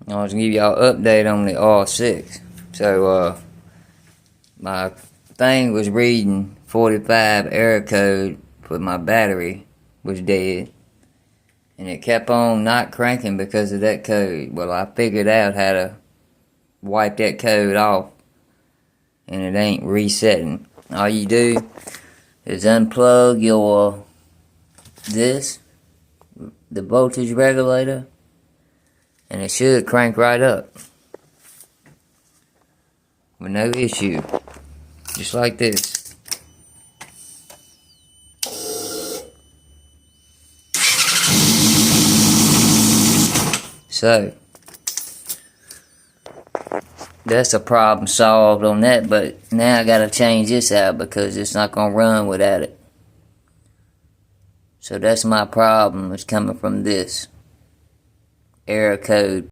I was gonna give y'all an update on the R6. So, my thing was reading 45 error code, but my battery was dead. And it kept on not cranking because of that code. Well, I figured out how to wipe that code off, and it ain't resetting. All you do is unplug the voltage regulator, and it should crank right up with no issue, just like this. So that's a problem solved on that, but now I gotta change this out because it's not gonna run without it. So that's my problem, it's coming from this error code.